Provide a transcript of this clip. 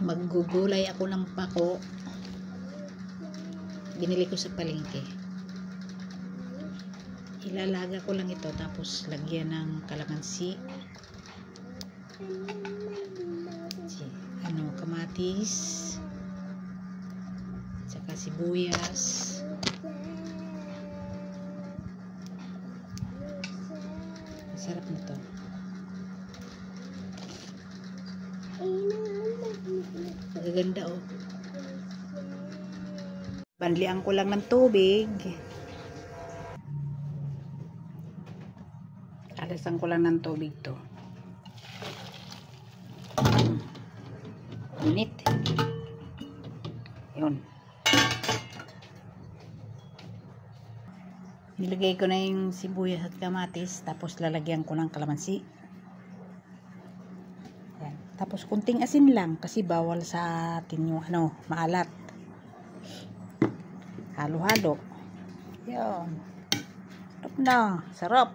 Maggugulay ako ng pako. Binili ko sa palengke. Ilalaga ko lang ito tapos lagyan ng kalamansi, kamatis, tsaka sibuyas. Masarap na to. Magaganda oh. Banlian ko lang ng tubig. Alasan ko lang ng tubig to. Init. Yun. Nilagay ko na yung sibuyas at kamatis. Tapos lalagyan ko ng kalamansi. Yan. Tapos kunting asin lang. Kasi bawal sa atin yung maalat. Halo-halo. Yan. Sarap na. Sarap.